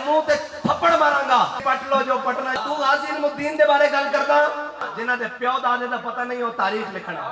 منہ تے تھپڑ ماراں گا پٹ لو جو پٹنا تو غازی علم الدین دے بارے گل کردا جنہاں دے پیو دادے دا پتہ نہیں ہو تاریخ لکھنا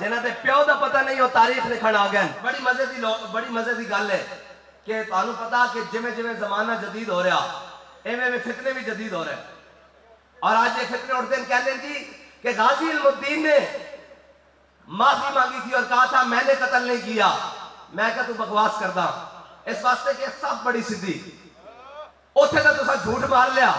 جنہاں دے پیو دا پتہ نہیں ہو تاریخ لکھن آ گئے بڑی مزے دی گل ہے کہ تانوں پتا کہ جویں جویں زمانہ جدید ہو رہا ایویں فتنے بھی جدید ہو رہے اور آج یہ فتنے اٹھتے ہیں کہتے ہیں جی کہ غازی علم الدین نے معافی مانگی تھی اور کہا تھا میں نے قتل نہیں کیا میں کہا تو بکواس کردا اس واسطے کہ سب بڑی سدھی اوتھے تے تساں جھوٹ مار لیا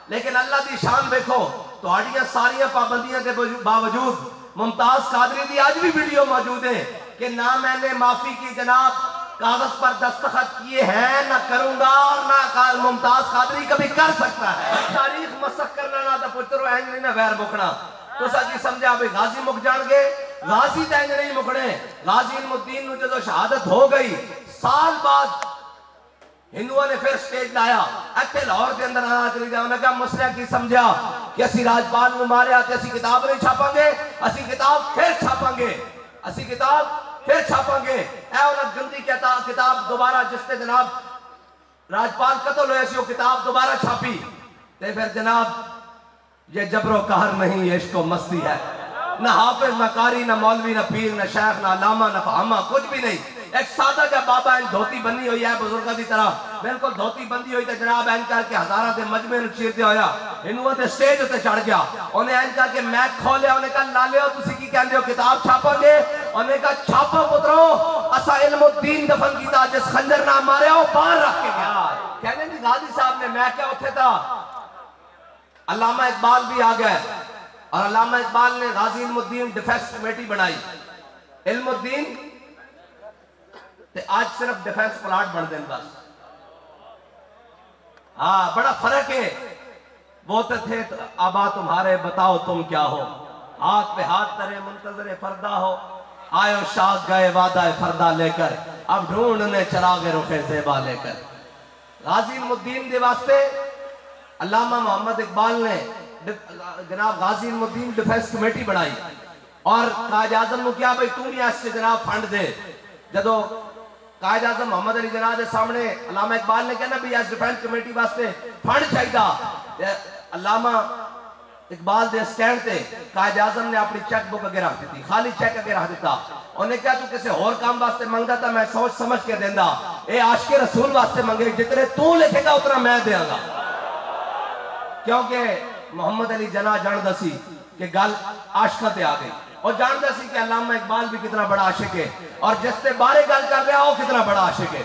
لیکن اللہ دی شان دیکھو تہاڈیاں ساریاں پابندیاں کے باوجود ممتاز قادری دی آج بھی ویڈیو موجود ہے کہ نہ میں نے معافی کی جناب کاغذ پر دستخط کیے ہیں نہ کروں گا اور نہ ممتاز قادری کبھی کر سکتا ہے تاریخ مسخ کرنا نہ تو پترو اینج نہیں نہ ویر مکنا تو سچی سمجھا بھئی غازی مک جان گے غازی تے اینج نہیں مکنے غازی علم الدین نو جدو شہادت ہو گئی سال بعد ہندوؤں نے پھر سٹیج لایا ایتھے لاہور دے اندر آنا چلی جاؤ انہوں نے کہا مسئلہ کی سمجھا کہ اسی راجپال نو مارے آتے اسی کتاب نہیں چھاپاں گے اسی کتاب پھر چھاپاں گے اسی کتاب پھر چھاپاں گے اے انہوں گندی کتاب دوبارہ جس تے جناب راجپال قتل ہوئے سی وہ کتاب دوبارہ چھاپی تے پھر جناب یہ جبر و قہر نہیں عشق و مستی ہے نہ حافظ نہ قاری نہ مولوی نہ پیر نہ شیخ نہ علامہ نہ فہامہ کچھ بھی نہیں ایک سادہ جا بابا این دھوتی بنی ہوئی ہے بزرگہ دی طرح بالکل دھوتی بندی ہوئی تے جناب این کر کے ہزارہ دے مجمع نو چیر دیا ہویا ہندوؤں تے سٹیج ہوتے چڑھ گیا انہیں این کر کے میک کھولیا انہیں کہا لالے ہو تسی کی کہندے ہو کتاب چھاپاں گے انہیں کہا چھاپا پترو اسا علم الدین دفن کیتا جس خنجر نہ مارے ہو باہر رکھ کے گیا کہنے جی غازی صاحب نے میں کیا اتھے تھا علامہ اقبال بھی آ گئے اور علامہ اقبال نے غازی علم الدین ڈیفینس کمیٹی بنائی علم الدین تے آج صرف ڈیفینس پلاٹ بڑھ دیں بس ہاں بڑا فرق ہے وہ تو تھے آبا تمہارے بتاؤ تم کیا ہو ہاتھ پہ ہاتھ ترے منتظر فردہ ہو آئے شاق گئے وعدہ فردہ لے کر اب ڈھونڈنے چراغ رخ زیبا لے کر غازی علم الدین دے واسطے علامہ محمد اقبال نے جناب غازی علم الدین ڈیفینس کمیٹی بنائی اور قائد اعظم نے کیا بھئی تم یہ اس سے جناب فنڈ دے جدو قائد اعظم محمد علی جناح دے سامنے علامہ اقبال نے کہنا بھی اس ڈیفینس کمیٹی واسطے فنڈ چاہیے علامہ اقبال دے سٹینڈ تے قائد اعظم نے اپنی چیک بک اگے رکھ دیتی خالی چیک اگے رکھ دیتا انہیں کہا تو کسی اور کام واسطے منگتا تھا میں سوچ سمجھ کے دیندہ اے عاشق رسول واسطے منگے جتنے تو لکھے گا اتنا میں دیا گا کیونکہ محمد علی جناح جاندہ سی کہ گل عاشقہ تے آ گئی اور جاندہ سی کہ علامہ اقبال بھی کتنا بڑا عاشق ہے اور جس تے بارے گل کر رہا ہو کتنا بڑا عاشق ہے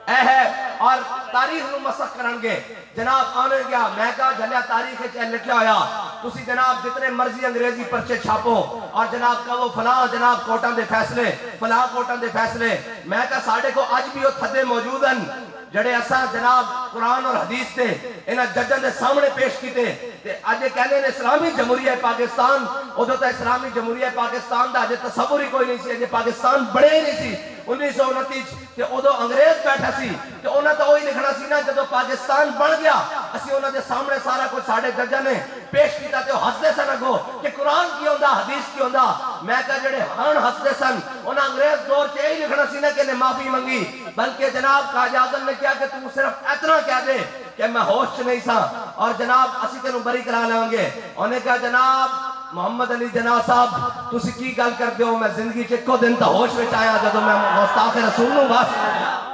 اے ہے اور تاریخ نو مسخ کرنگے جناب آنے گیا میں کہا جھلیا تاریخ ہے چاہے لکھیا ہویا تسی جناب جتنے مرضی انگریزی پرچے چھاپو اور جناب کہا وہ فلاں جناب کوٹاں دے فیصلے فلاں کوٹاں دے فیصلے میں کہا ساڑھے کو آج بھی وہ تھدے موجود ہیں جڑے ایسا جناب قرآن اور حدیث تے انہاں ججن دے سامنے پیش کیتے تے آج کہنے اسلامی جمہوریہ پاکستان ادھو تا اسلامی جمہوریہ پاکستان دا آج تصور ہی کوئی نہیں سی آج پاکستان بڑے ہی نہیں سی 1929 تے ادھو انگریز بیٹھا سی تے انہاں تا وہی لکھنا سی نا جدو پاکستان بڑھ گیا اسی انہاں دے سامنے سارا کچھ ساڑھے ججن نے پیش کیتا تے ہسدے سن اگو کہ قرآن کی ہوندا حدیث کی ہوندا میں کہا جڑے ہن ہسدے سن انہاں انگریز دور چ یہی لکھنا سی نا کہ نے معافی منگی بلکہ جناب قائد اعظم نے کیا کہ تم صرف اتنا کہہ دے کہ میں ہوش چ نہیں سا اور جناب اسی تینوں بری کرا لیں گے انہیں کہا جناب محمد علی جناح صاحب تسی کی گل کر دیو میں زندگی چکو دن تا ہوش وچ آیا جدو میں گستاخ رسول ہوں بس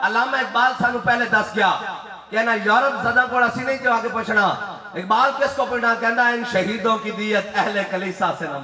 علامہ اقبال سانو پہلے دس گیا کہنا یورپ زدہ کو اسی نہیں جو آگے پوچھنا اقبال کس کو پڑھنا کہنا ان شہیدوں کی دیت اہل کلیسا سے نہ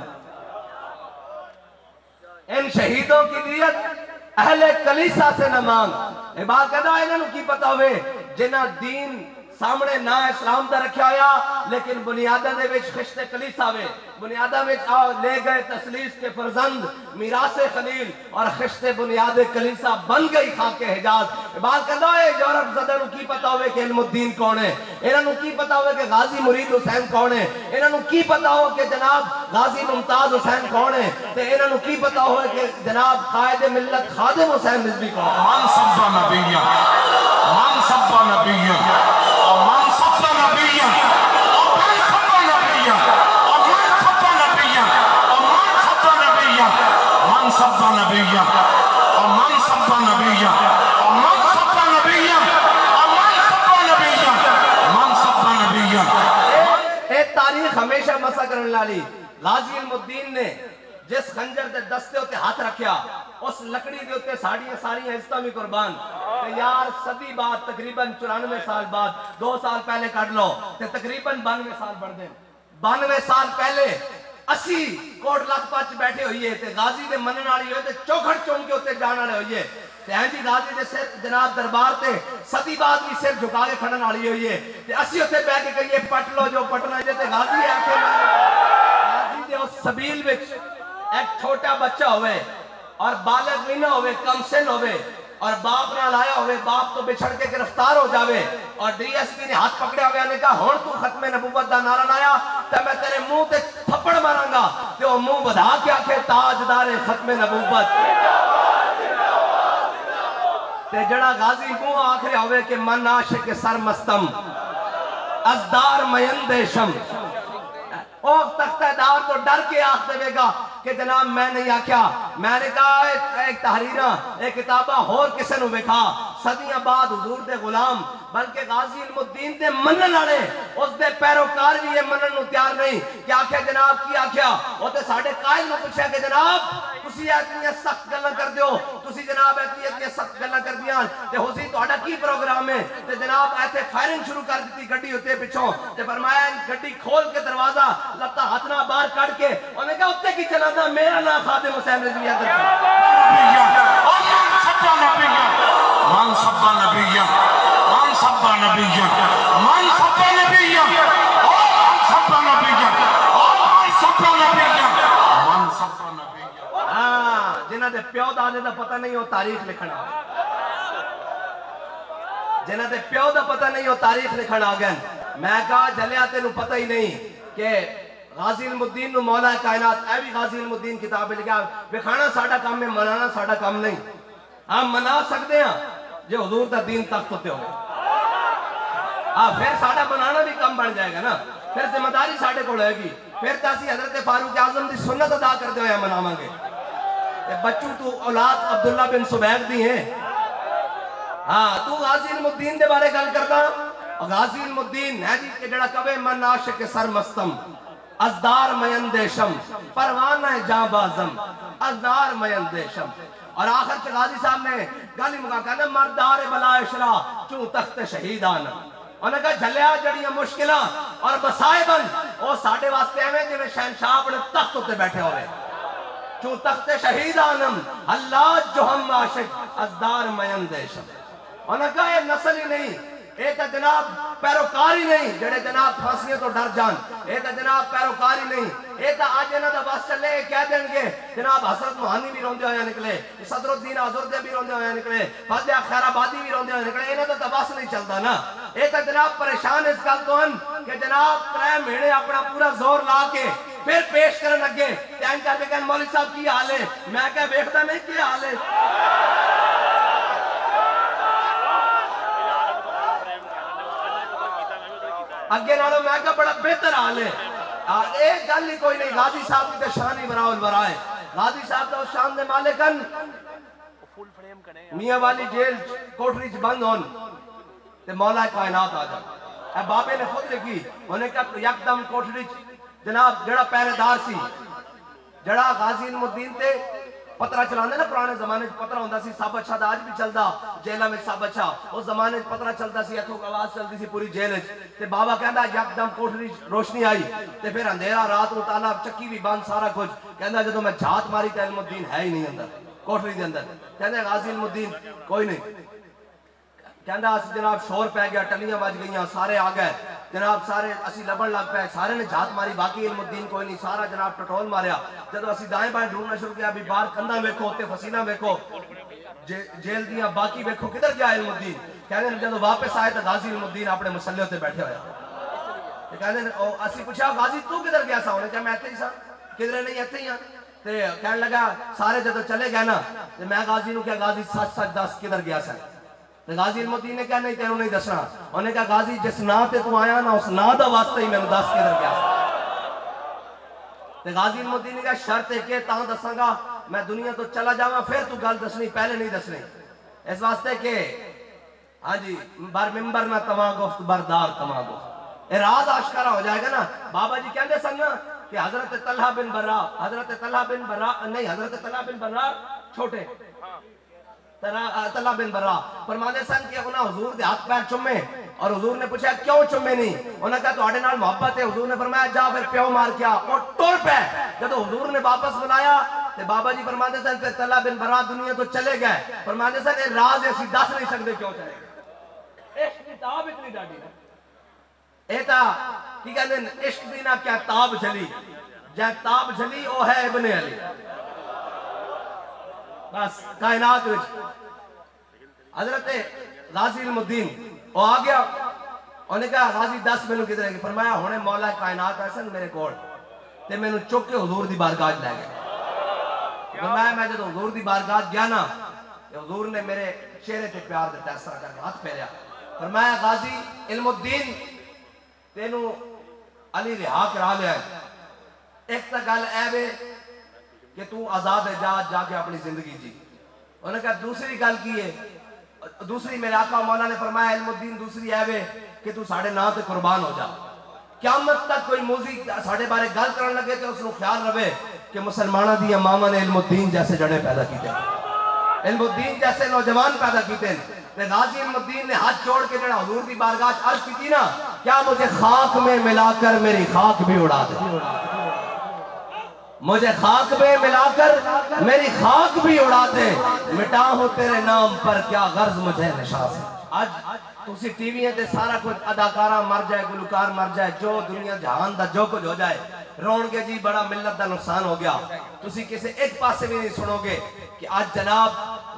ان شہیدوں کی دیت اہل کلیسا سے نہ مانگ اقبال کہنا انہوں کی پتا ہوئے جنہ دین سامنے نہ اسلام دا رکھا ہویا لیکن بنیادہ دے وچ خشت کلیسا وے بنیادہ وچ آؤ لے گئے تسلیس کے فرزند میراث خلیل اور خشت بنیاد کلیسا بن گئی خاک حجاز بات کرنا ہے یورپ زدہ نو کی پتا ہوئے کہ علم الدین کون ہے انہوں نے کی پتا ہوئے کہ غازی مرید حسین کون ہے انہوں نے کی پتا ہوئے کہ جناب غازی ممتاز حسین کون ہے تو انہوں نے کی پتا ہوئے کہ جناب قائد ملت خادم حسین رضوی کون ہے من صبا نبیہ من صبا نبیہ من صبا نبیہ من صبا نبیہ من صبا نبیہ من صبا نبیہ من صبا نبیہ من صبا نبیہ من صبا نبیہ کرنے والی غازی المدین نے جس خنجر دے دستے ہوتے ہاتھ رکھیا اس لکڑی دے ہوتے ساری عزتاں بھی قربان تے یار صدی بعد تقریباً 94 سال بعد 2 سال پہلے کٹ لو تے تقریباً 92 سال بڑھ دیں 92 سال پہلے اسی کوٹ لکھپت بیٹھے ہوئیے تے غازی دے منن والی ہوئے تے چوکھڑ چون کے ہوتے جان والے ہوئیے تے ہیں جی غازی دے سر جناب دربار تے صدی بعد بھی سر جھکا کے کھڑن والی ہوئیے تے اسی ہوتے بیٹھ کے کہیے پٹ لو جو پٹنا جے تے غازی ہے کہ غازی دے اس سبیل وچ ایک چھوٹا بچہ ہوئے اور بالغ بھی نہ ہوئے کم سن ہوئے اور باپ نہ لایا ہوئے باپ تو بچھڑ کے گرفتار ہو جاوے اور ڈی ایس پی نے ہاتھ پکڑے ہوئے نے کہا ہون تو ختم نبوت دا نعرہ لایا تے میں تیرے منہ تے تھپڑ ماروں گا تے وہ منہ بڑھا کے آکھے تاجدار ختم نبوت تے جڑا غازی منہ آکھے ہوئے کہ من عاشق سر مستم ازدار میندیشم او تختہ دار تو ڈر کے آخ دے گا کہ جناب میں نہیں آکھیا میں نے کہا ایک تحریرہ ایک کتابہ ہور کسے نو بکھا صدیاں بعد حضور دے غلام بلکہ غازی المدین دے منن لڑے اس دے پیروکار بھی یہ منن نو تیار نہیں کہ آکھے جناب کی آکھیا وہ تے ساڑھے قائل نو پوچھا کہ جناب تسی اتنی سخت گلاں کر دیو تسی جناب اتنی سخت گلاں کر دیاں تے حسین تہاڈا کی پروگرام ہے تے جناب ایسے فائرنگ شروع کر دیتی گڈی ہوتے پچھوں تے فرمایا گڈی کھول کے دروازہ لتا ہاتھ نہ باہر کڑ کے انہوں نے کہا اتے کی چلانا میرا نام خادم حسین رضوی من سب نبیًا من سب نبیًا من سب نبیًا من سب نبیًا من سب نبیًا من سب نبیًا ہاں جنہ دے پیو دادے دا پتہ نہیں ہو تاریخ لکھنا جنہ دے پیو دا پتہ نہیں ہو تاریخ لکھنا آگئن میں کہا جلیا تینو پتہ ہی نہیں کہ غازی المدین نو مولا کائنات اے بھی غازی المدین کتاب لکھا بکھانا ساڑھا کام میں منانا ساڑھا کام نہیں ہم منا سکتے ہیں جو حضور دا دین تخت ہوتے ہوئے پھر ساڑھا منانا بھی کم بڑھ جائے گا نا پھر ذمہ داری ساڑھے کو لے گی پھر تاسی حضرت فاروق اعظم دی سنت ادا کرتے ہوئے مناواں گے بچوں تو اولاد عبداللہ بن سبیغ دی ہیں ہاں تو غازی المدین دے بارے گل کرتا غازی المدین ہے جی کہ جڑا کبے من عاشق سر مستم ازدار میندیشم پروانہ جاں بازم ازدار میندیشم اور آخر کے غازی صاحب نے گالی مکا کہنا مردار بلا اشرا چون تخت شہیدانا انہوں نے کہا جھلیا جڑیاں مشکلہ اور مسائبن وہ ساڑھے واسطے ہمیں جو شہنشاہ اپنے تخت ہوتے بیٹھے ہوئے چون تخت شہیدانم اللہ جو ہم عاشق ازدار میندیشم انہوں نے کہا یہ نسل ہی نہیں اے تا جناب پیروکاری نہیں جڑے جناب پھانسیاں تو ڈر جان اے تا جناب پیروکاری نہیں اے تا آج انہاں دا بس چلے کہہ دیں گے جناب حضرت مہانی بھی روندے ہوئے نکلے صدر الدین آزردے بھی روندے ہوئے نکلے فضل خیر آبادی بھی روندے ہوئے نکلے انہاں دا بس نہیں چلتا نا اے تا جناب پریشان اس گل تو ہن کہ جناب 3 مہینے اپنا پورا زور لا کے پھر پیش کرن لگے تے ان کہتے کہ مولوی صاحب کی حال ہے میں کہہ ویکھدا نہیں کی حال ہے اگے نالوں میں کہا بڑا بہتر حال ہے ایک گل ہی کوئی نہیں غازی صاحب کی شان ہی براء البراء ہے غازی صاحب تو شان دے مالکن میاں والی جیل کوٹری چ بند ہون تے مولا کائنات آ جائے اے بابے نے خود لکھی انہیں کہا یک دم کوٹری جناب جڑا پہرے دار سی جڑا غازی المدین تے پترہ چلانے نا پرانے زمانے پترہ ہوندہ سی سب اچھا دا آج بھی چلدا جیلہ میں سب اچھا اس زمانے پترہ چلدا سی اتھو آواز چلدی سی پوری جیل تے بابا کہندا یک دم کوٹری روشنی آئی تے پھر اندھیرا رات و تالا چکی بھی بند سارا کچھ کہندا جدو میں جھات ماری تے المدین ہے ہی نہیں اندر کوٹری دے اندر کہندا غازی المدین کوئی نہیں کہندا اسی جناب شور پہ گیا ٹلیاں بج گئیاں سارے آ گئے جناب سارے اسی لبن لگ پہ سارے نے جھات ماری باقی علم کوئی نہیں سارا جناب ٹٹول ماریا جدو اسی دائیں بائیں ڈھونڈنا شروع کیا ابھی باہر کندھا ویکھو ہوتے فسینہ ویکھو جیل دیا باقی ویکھو کدھر گیا علم الدین کہنے جدو واپس آئے تو غازی علم الدین اپنے مسلح ہوتے بیٹھے ہویا کہنے اسی پوچھا غازی تو کدھر گیا سا انہیں کہا میں ایتھے ہی سا کدھر نہیں ایتھے ہی ہاں تے کہنے لگا سارے جدو چلے گئے نا تے میں غازی نو کیا غازی سچ سچ دس کدھر گیا سا غازی علم الدین نے کہا نہیں تینوں نہیں دسنا انہوں نے کہا غازی جس نا تے تو آیا نا اس نا دا واسطہ ہی میں نے دس کدھر گیا تے غازی علم الدین نے کہا شرط ہے کہ تاں دساں گا میں دنیا تو چلا جاواں پھر تو گل دسنی پہلے نہیں دسنی اس واسطے کہ ہاں جی بر ممبر نہ تمام گفت بردار تمام گفت راز آشکارا ہو جائے گا نا بابا جی کہندے سن کہ حضرت طلحہ بن برا چھوٹے طلحہ بن برا فرمانے سن کہ انہاں حضور دے ہاتھ پیر چومے اور حضور نے پوچھا کیوں چومے نہیں؟ انہاں کہا تواڈے نال محبت ہے. حضور نے فرمایا جا پھر پیو مار کیا اور ٹر پے. جب حضور نے واپس بلایا تے بابا جی فرماتے سن پھر طلحہ بن برا دنیا تو چلے گئے. فرماتے سن یہ راز اسی دس نہیں سکتے کیوں چلے گئے. عشق دی تاب اتنی ڈاڈی ہے اے تا کی کہندے عشق دی نہ کیا تاب جلی جے تاب جلی او ہے ابن علی. بس کائنات وچ حضرت غازی المدین وہ آ گیا. انہوں نے کہا غازی دس مینوں کدھر ہے؟ فرمایا ہونے مولا کائنات ایسا میرے کول تے مینوں چک کے حضور دی بارگاہ لے گئے. فرمایا میں جب حضور دی بارگاہ گیا نا حضور نے میرے چہرے تے پیار دیتا اس طرح کر کے ہاتھ پھیریا. فرمایا غازی علم الدین تینوں علی رہا کرا لیا ہے. ایک تا گل اے وے کہ تو آزاد ہے جا کے اپنی زندگی جی. انہوں نے کہا دوسری گل کی ہے؟ دوسری میرے آقا مولا نے فرمایا علم الدین دوسری اے وے کہ تو ساڑھے نا تے قربان ہو جا. قیامت تک کوئی موزی ساڑھے بارے گل کرنے لگے تو اس نے خیال رہے کہ مسلمانہ دی امامہ نے علم الدین جیسے جڑے پیدا کیتے ہیں, علم الدین جیسے نوجوان پیدا کیتے ہیں. غازی علم الدین نے ہاتھ جوڑ کے جڑا حضور دی بارگاہ عرض کی تھی نا کیا مجھے خاک میں ملا کر میری خاک بھی اڑا دے, مجھے خاک میں ملا کر میری خاک بھی اڑا دے, مٹا ہوں تیرے نام پر کیا غرض مجھے نشاں سے. آج تسی ٹی وی تے سارا کچھ اداکارہ مر جائے گلوکار مر جائے جو دنیا جہان دا جو کچھ ہو جائے رون گے جی بڑا ملت دا نقصان ہو گیا. تسی کسی ایک پاسے بھی نہیں سنو گے کہ آج جناب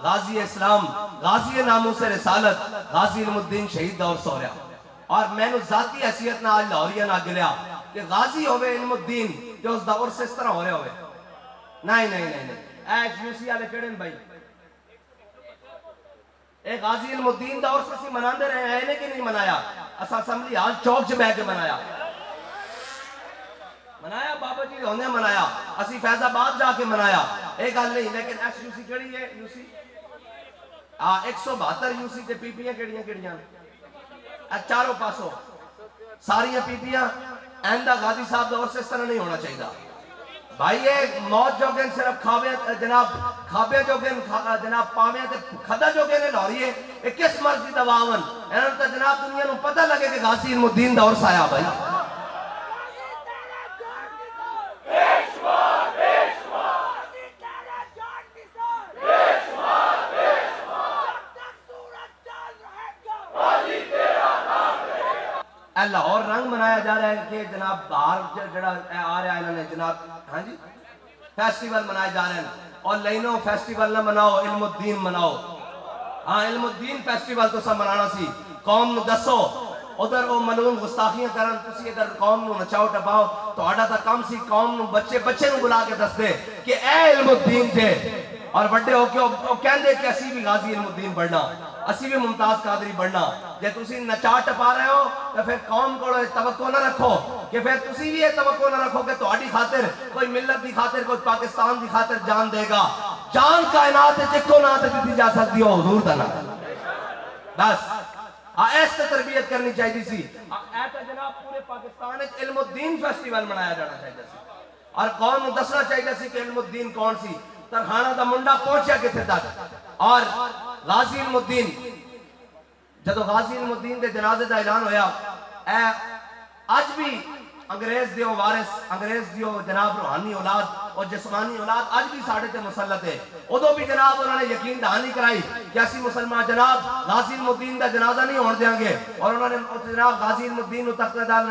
غازی اسلام غازی ناموس رسالت غازی علم الدین شہید دور سو رہا. اور میں نے ذاتی حیثیت نہ آج لاہوریہ نہ گلیا کہ غازی ہوئے علم الدین جو اس دور سے اس طرح ہو رہے ہوئے. نہیں ایچ یو سی آلے کڑن بھائی اے غازی علم الدین دور سے اسی منان دے رہے ہیں اینے کی نہیں منایا. اسا اسمبلی حال چوک جو بہ کے منایا بابا جی ہونے منایا اسی فیض آباد جا کے منایا ایک گل نہیں. لیکن ایس یو سی کیڑی ہے یو سی 172 یو سی تے پی پیاں کیڑیاں چاروں پاسوں ساریاں پی پیاں آئندہ غازی صاحب دور سے اس طرح نہیں ہونا چاہیے بھائی. یہ موت جو گن صرف کھابے جو گن جناب پاوے تے کھدا جو گن لوری ہے یہ کس مرض دی دواون انہوں تے جناب دنیا نو پتہ لگے کہ غازی علم الدین دور سے آیا بھائی. لاہور رنگ منایا جا رہا ہے کہ جناب باہر جڑا آ رہا ہے انہوں نے جناب ہاں جی فیسٹیول منائے جا رہے ہیں اور لینو فیسٹیول نہ مناؤ علم الدین مناؤ. ہاں علم الدین فیسٹیول تو سب منانا سی قوم نو دسو ادھر وہ ملون گستاخیاں کرن تسی ادھر قوم نو نچاؤ ٹپاؤ تو آڈا تا کام سی قوم نو بچے نو بلا کے دس دے کہ اے علم الدین تھے اور بڑے ہو کے وہ کہن دے کہ اسی بھی غازی علم الدین بڑھنا اسی بھی ممتاز قادری بڑھنا. جے تسی نچا ٹپا رہے ہو تو پھر قوم کو توقع نہ رکھو کہ پھر تسی بھی یہ توقع نہ رکھو کہ تہاڈی خاطر کوئی ملت دی خاطر کوئی پاکستان دی خاطر جان دے گا. جان کائنات تے جکو نہ تے دتی جا سکتی ہو حضور دا نام. بس ایسے تربیت کرنی چاہیے سی. ایسا جناب پورے پاکستان وچ علم الدین فیسٹیول منایا جانا چاہیے سی اور قوم نو دسنا چاہیے سی کہ علم الدین کون سی ترخانہ دا منڈا پہنچیا کتنے تک. اور غازی علم الدین جدو غازی علم الدین دے جنازے دا اعلان ہویا آج بھی انگریز دیو وارث انگریز دیو جناب روحانی اولاد اور جسمانی اولاد آج بھی ساڑھے تے مسلط ہے. ادو بھی جناب انہوں نے یقین دہانی کرائی کہ اسی مسلمان جناب غازی علم الدین دا جنازہ نہیں ہون دیاں گے اور انہوں نے جناب غازی علم الدین کو تخت دار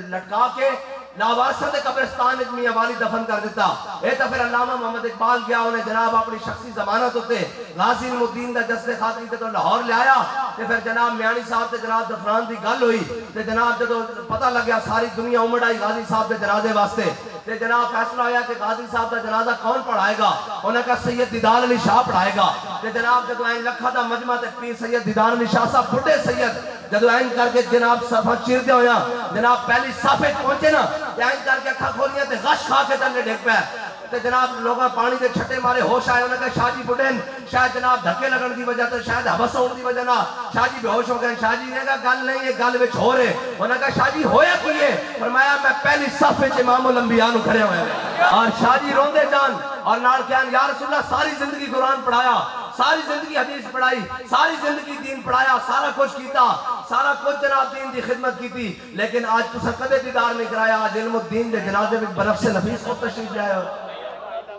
لٹکا کے لاوارثہ دے قبرستان وچ میاں والی دفن کر دیتا. اے تا پھر علامہ محمد اقبال گیا انہیں جناب اپنی شخصی ضمانت ہوتے غازی علم الدین دا جسد خاطری تے تو لاہور لے آیا تے پھر جناب میانی صاحب تے جناب دفران دی گل ہوئی تے جناب جدو پتہ لگیا ساری دنیا امڑ آئی غازی صاحب دے جنازے واسطے تے جناب فیصلہ ہویا کہ غازی صاحب دا جنازہ کون پڑھائے گا. انہوں نے کہا سید دیدار علی شاہ پڑھائے گا. تے جناب جدو این لکھا دا مجمع تے پیر سید دیدار علی شاہ صاحب بڑھے سید جدو این کر کے جناب صفحہ چیر دے ہویا جناب پہلی صفحے پہنچے نا این کر کے اکھا کھولیاں تے غش کھا کے تلے ڈھک پہ تے جناب لوگاں پانی دے چھٹے مارے ہوش آئے انہوں نے کہا شاہ جی بڑھن شاید جناب دھکے لگن دی وجہ تو شاید حبس ہون دی وجہ نہ شاہ جی بے ہوش ہو گئے شاہ جی نے کہا گل نہیں یہ گل وچ ہو رہے انہوں نے کہا شاہ جی ہویا کی ہے فرمایا میں پہلی صف وچ امام الانبیاء نو کھڑے ہوئے اور شاہ جی روندے جان اور نال کہن یا رسول اللہ ساری زندگی قرآن پڑھایا ساری زندگی حدیث پڑھائی ساری زندگی دین پڑھایا سارا کچھ کیتا سارا کچھ جناب دین دی خدمت کی تھی لیکن آج تسا کدے دیدار نہیں کرایا آج علم الدین دے جنازے میں بنفس نفیس کو تشریف لے آئے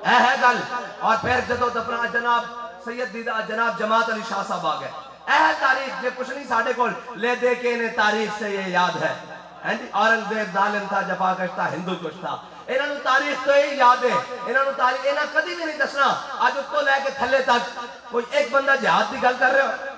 اے ہے گل اور پھر جدو دفنا جناب سید دیدہ جناب جماعت علی شاہ صاحب آ گئے اے ہے تاریخ یہ کچھ نہیں ساڑھے کول لے دے کے انہیں تاریخ سے یہ یاد ہے اورنگزیب ظالم تھا جفا کش تھا ہندو کش تھا انہوں نے تاریخ تو یہی یاد ہے انہوں نے تاریخ انہوں کدی بھی نہیں دسنا آج اس کو لے کے تھلے تک کوئی ایک بندہ جہاد کی گل کر رہے ہو